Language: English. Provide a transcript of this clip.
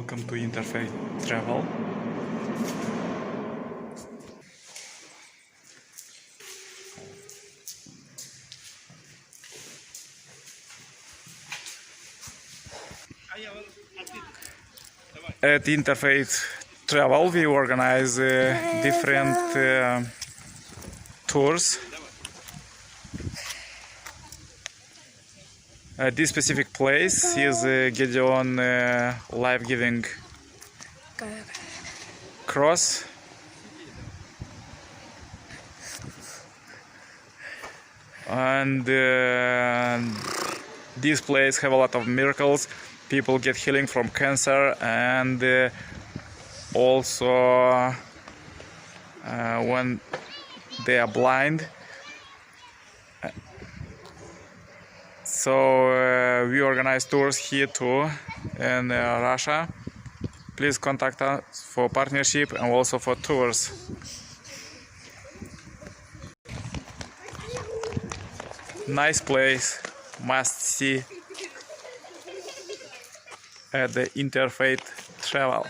welcome to Interfaith Travel. At Interfaith Travel we organize different tours. This specific place is Gideon life-giving cross. And this place have a lot of miracles. People get healing from cancer, and also when they are blind. So we organize tours here too in Russia. Please contact us for partnership and also for tours. Nice place, must see at the Interfaith Travel.